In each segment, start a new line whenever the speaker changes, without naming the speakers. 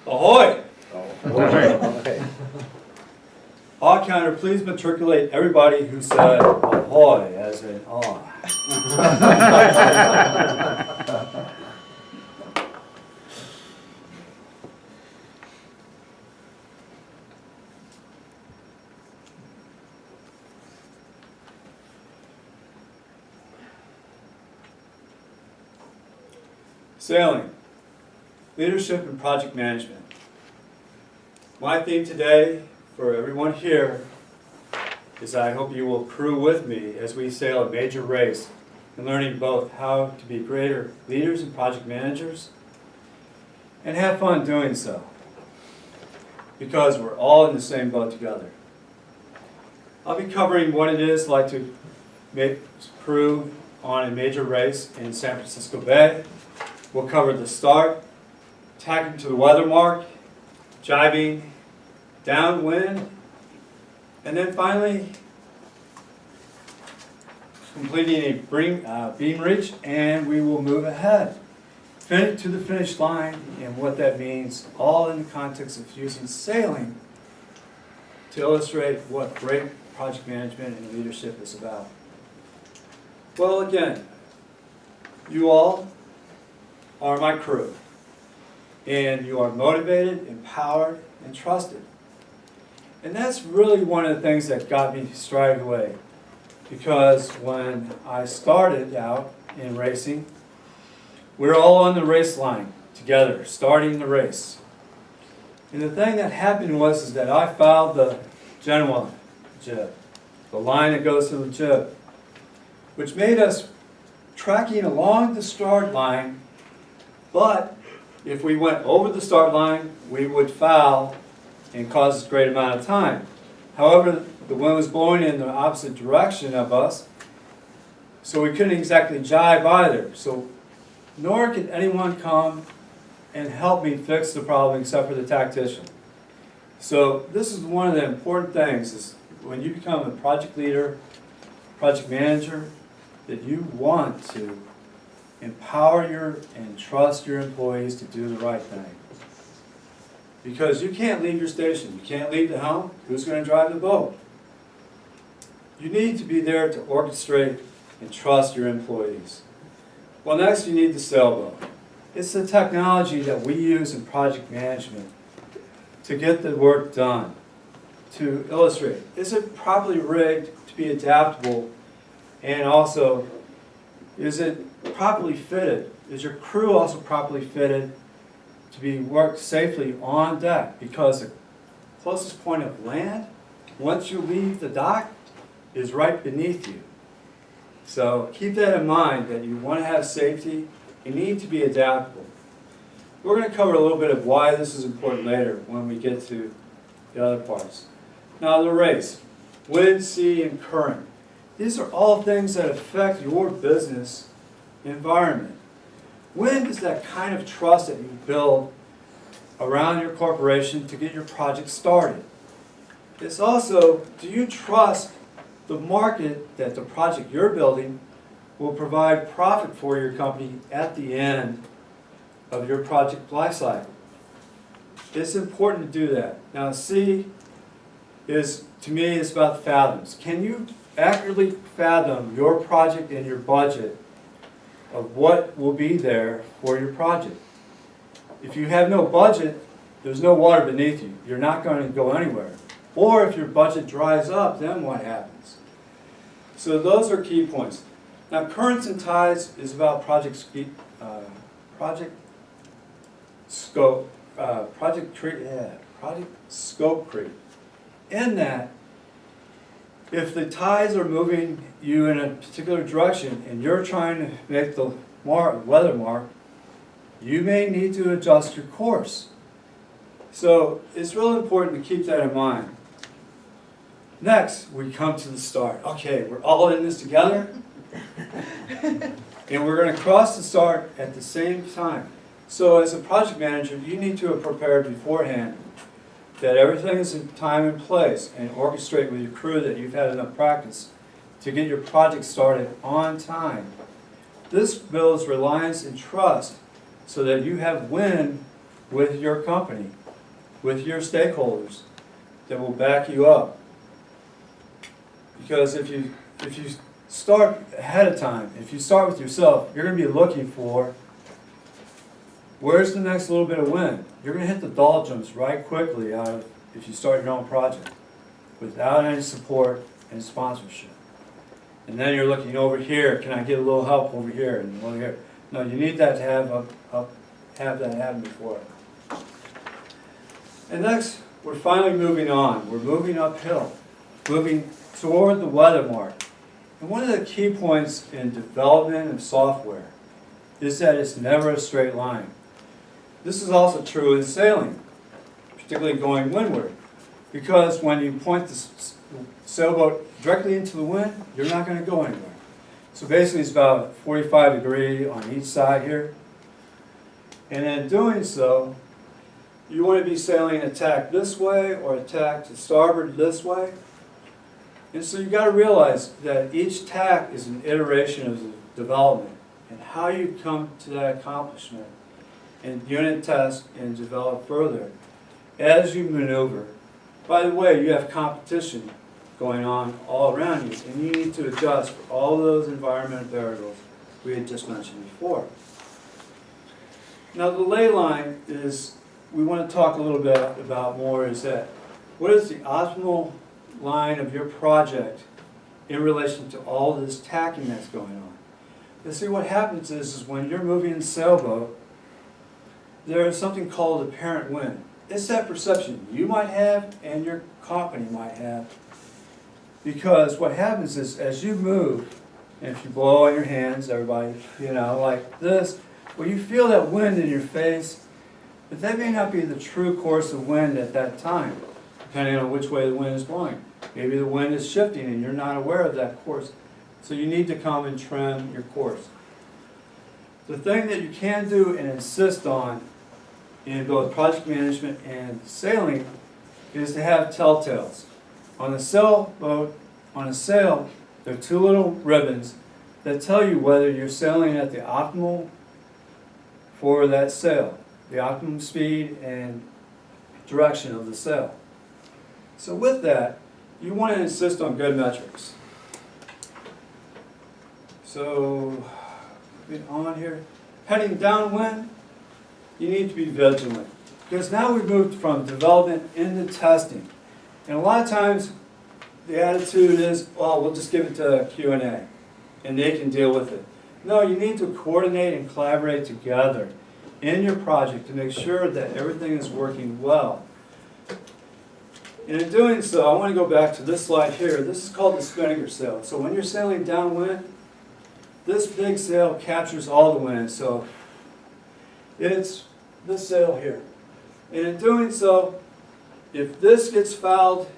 Ahoy!
Okay.
Awe counter, please matriculate everybody who said ahoy as in awe. Sailing, leadership and project management. My theme today for everyone here is I hope you will crew with me as we sail a major race and learning both how to be greater leaders and project managers and have fun doing so because we're all in the same boat together. I'll be covering what it is like to crew on a major race in San Francisco Bay. We'll cover the start, tacking to the weather mark, jibing, downwind, and then finally completing a beam reach, and we will move ahead to the finish line and what that means, all in the context of using sailing to illustrate what great project management and leadership is about. Well, again, you all are my crew, and you are motivated, empowered, and trusted. And that's really one of the things that got me straight away, because when I started out in racing, we were all on the race line together, starting the race. And the thing that happened was that I fouled the Genoa jib, the line that goes to the jib, which made us tracking along the start line. But if we went over the start line, we would foul and cause us a great amount of time. However, the wind was blowing in the opposite direction of us, so we couldn't exactly jibe either. So nor could anyone come and help me fix the problem except for the tactician. So this is one of the important things, is when you become a project leader, project manager, that you want to empower and trust your employees to do the right thing. Because you can't leave your station. You can't leave the helm. Who's going to drive the boat? You need to be there to orchestrate and trust your employees. Well, next you need the sailboat. It's the technology that we use in project management to get the work done. To illustrate, is it properly rigged to be adaptable, and also is it properly fitted? Is your crew also properly fitted to be worked safely on deck? Because the closest point of land, once you leave the dock, is right beneath you. So keep that in mind, that you want to have safety, you need to be adaptable. We're going to cover a little bit of why this is important later when we get to the other parts. Now the race, wind, sea, and current. These are all things that affect your business environment. Wind is that kind of trust that you build around your corporation to get your project started. It's also, do you trust the market that the project you're building will provide profit for your company at the end of your project life cycle? It's important to do that. Now, C is, to me, it's about fathoms. Can you accurately fathom your project and your budget of what will be there for your project? If you have no budget, there's no water beneath you. You're not going to go anywhere. Or if your budget dries up, then what happens? So those are key points. Now, currents and tides is about project scope creep. In that, if the tides are moving you in a particular direction and you're trying to make the weather mark, you may need to adjust your course. So it's really important to keep that in mind. Next, we come to the start. Okay, we're all in this together. And we're going to cross the start at the same time. So as a project manager, you need to have prepared beforehand that everything is in time and place, and orchestrate with your crew that you've had enough practice to get your project started on time. This builds reliance and trust so that you have win with your company, with your stakeholders that will back you up. Because if you start ahead of time, if you start with yourself, you're going to be looking for where's the next little bit of win. You're going to hit the doldrums right quickly out of if you start your own project without any support and sponsorship. And then you're looking over here, can I get a little help over here and over here? No, you need that to have that happen before. And next, we're finally moving on. We're moving uphill, moving toward the weather mark. And one of the key points in development of software is that it's never a straight line. This is also true in sailing, particularly going windward, because when you point the sailboat directly into the wind, you're not going to go anywhere. So basically it's about 45 degrees on each side here. And in doing so, you want to be sailing attack this way or attack to starboard this way. And so you've got to realize that each tack is an iteration of the development and how you come to that accomplishment and unit test and develop further as you maneuver. By the way, you have competition going on all around you, and you need to adjust for all those environmental variables we had just mentioned before. Now the ley line is, we want to talk a little bit about more, is that what is the optimal line of your project in relation to all this tacking that's going on. You see, what happens is when you're moving a sailboat, there is something called apparent wind. It's that perception you might have and your company might have. Because what happens is as you move, and if you blow on your hands, everybody, like this, well, you feel that wind in your face, but that may not be the true course of wind at that time, depending on which way the wind is blowing. Maybe the wind is shifting and you're not aware of that course. So you need to come and trim your course. The thing that you can do and insist on in both project management and sailing is to have telltales. On a sailboat, on a sail, there are two little ribbons that tell you whether you're sailing at the optimal for that sail, the optimum speed and direction of the sail. So with that, you want to insist on good metrics. So, on here, heading downwind, you need to be vigilant. Because now we've moved from development into testing. And a lot of times, the attitude is, well, we'll just give it to Q&A, and they can deal with it. No, you need to coordinate and collaborate together in your project to make sure that everything is working well. And in doing so, I want to go back to this slide here. This is called the spinnaker sail. So when you're sailing downwind, this big sail captures all the wind. So it's this sail here. And in doing so, if this gets fouled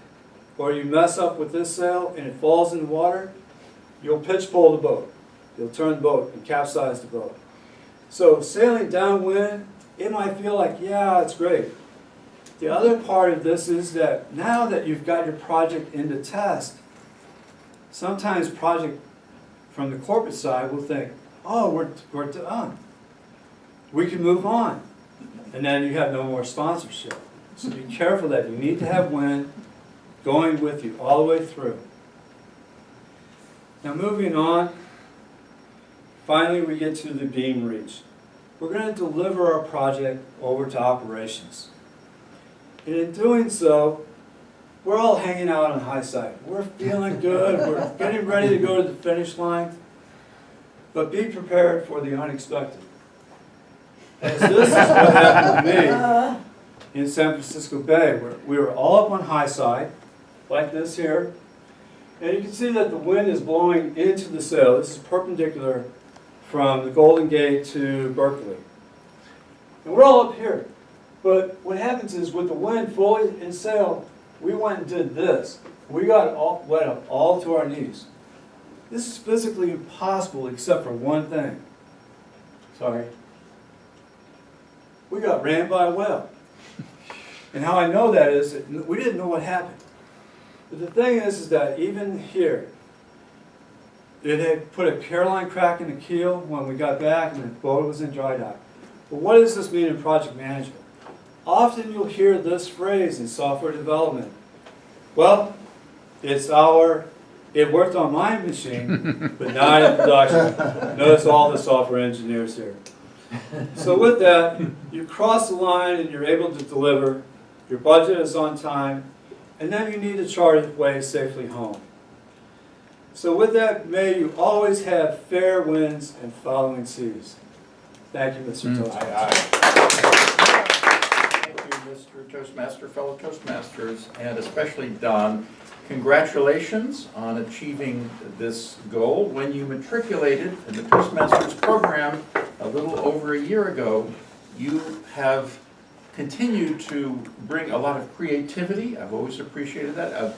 or you mess up with this sail and it falls in the water, you'll pitch pull the boat. You'll turn the boat and capsize the boat. So sailing downwind, it might feel like, yeah, it's great. The other part of this is that now that you've got your project into test, sometimes project from the corporate side will think, oh, we're done. We can move on. And then you have no more sponsorship. So be careful that you need to have wind going with you all the way through. Now moving on, finally we get to the beam reach. We're going to deliver our project over to operations. And in doing so, we're all hanging out on high side. We're feeling good. We're getting ready to go to the finish line. But be prepared for the unexpected. As this is what happened to me in San Francisco Bay. We were all up on high side, like this here. And you can see that the wind is blowing into the sail. This is perpendicular from the Golden Gate to Berkeley. And we're all up here. But what happens is with the wind fully in sail, we went and did this. We got wet up all to our knees. This is physically impossible except for one thing. Sorry. We got ran by a whale. And how I know that is that we didn't know what happened. But the thing is that even here, it had put a Caroline crack in the keel when we got back and the boat was in dry dock. But what does this mean in project management? Often you'll hear this phrase in software development. Well, it worked on my machine, but not in production. Notice all the software engineers here. So with that, you cross the line and you're able to deliver, your budget is on time, and then you need to chart your way safely home. So with that, may you always have fair winds and following seas. Thank you, Mr. Toastmaster.
Thank you, Mr. Toastmaster, fellow Toastmasters, and especially Don. Congratulations on achieving this goal. When you matriculated in the Toastmasters program a little over a year ago, you have continued to bring a lot of creativity. I've always appreciated that. A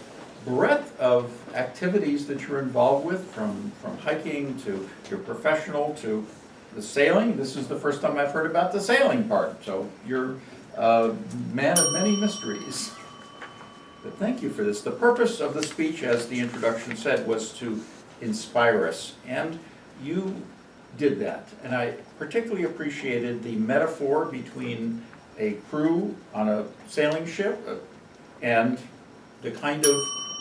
breadth of activities that you're involved with, from hiking to your professional to the sailing. This is the first time I've heard about the sailing part, so you're a man of many mysteries. But thank you for this. The purpose of the speech, as the introduction said, was to inspire us, and you did that. And I particularly appreciated the metaphor between a crew on a sailing ship and the kind of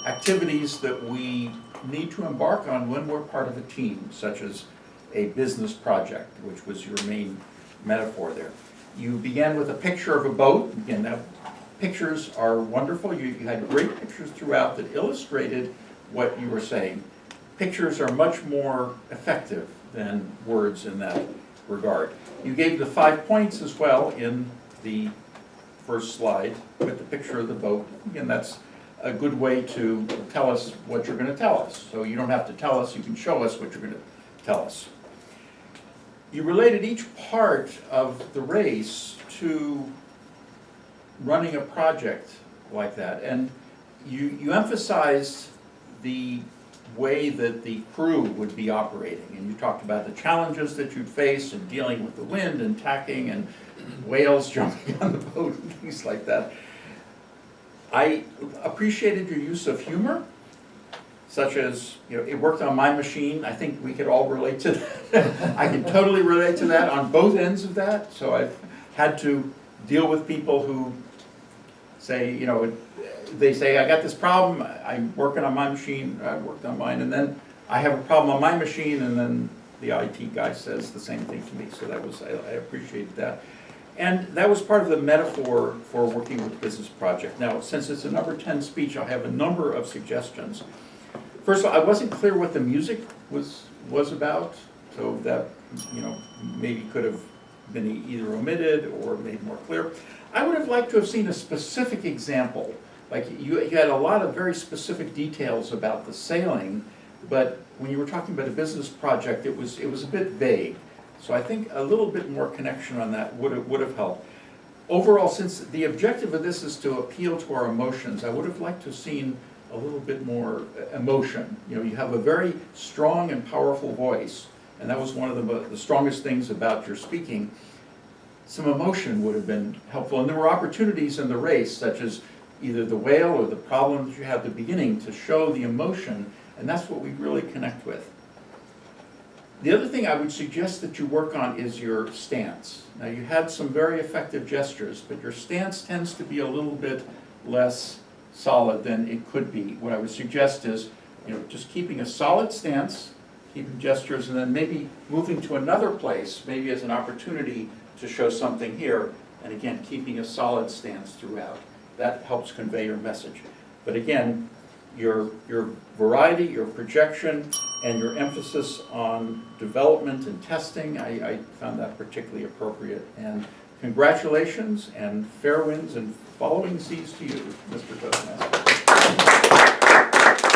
activities that we need to embark on when we're part of a team, such as a business project, which was your main metaphor there. You began with a picture of a boat. Again, now, pictures are wonderful. You had great pictures throughout that illustrated what you were saying. Pictures are much more effective than words in that regard. You gave the 5 points as well in the first slide with the picture of the boat. Again, that's a good way to tell us what you're going to tell us. So you don't have to tell us, you can show us what you're going to tell us. You related each part of the race to running a project like that, and you emphasized the way that the crew would be operating, and you talked about the challenges that you'd face in dealing with the wind and tacking and whales jumping on the boat and things like that. I appreciated your use of humor, such as, it worked on my machine. I think we could all relate to that. I can totally relate to that on both ends of that. So I've had to deal with people who say, they say, I got this problem, I'm working on my machine, I worked on mine, and then I have a problem on my machine, and then the IT guy says the same thing to me. So that was, I appreciated that. And that was part of the metaphor for working with business project. Now, since it's a number 10 speech, I'll have a number of suggestions. First of all, I wasn't clear what the music was about, so that maybe could have been either omitted or made more clear. I would have liked to have seen a specific example. Like you had a lot of very specific details about the sailing, but when you were talking about a business project, it was a bit vague. So I think a little bit more connection on that would have helped. Overall, since the objective of this is to appeal to our emotions, I would have liked to have seen a little bit more emotion. You have a very strong and powerful voice, and that was one of the strongest things about your speaking. Some emotion would have been helpful, and there were opportunities in the race, such as either the whale or the problem that you had at the beginning, to show the emotion, and that's what we really connect with. The other thing I would suggest that you work on is your stance. Now, you had some very effective gestures, but your stance tends to be a little bit less solid than it could be. What I would suggest is, just keeping a solid stance, keeping gestures, and then maybe moving to another place, maybe as an opportunity to show something here, and again, keeping a solid stance throughout. That helps convey your message. But again, your variety, your projection, and your emphasis on development and testing, I found that particularly appropriate. And congratulations and fair winds and following seas to you, Mr. Toastmaster.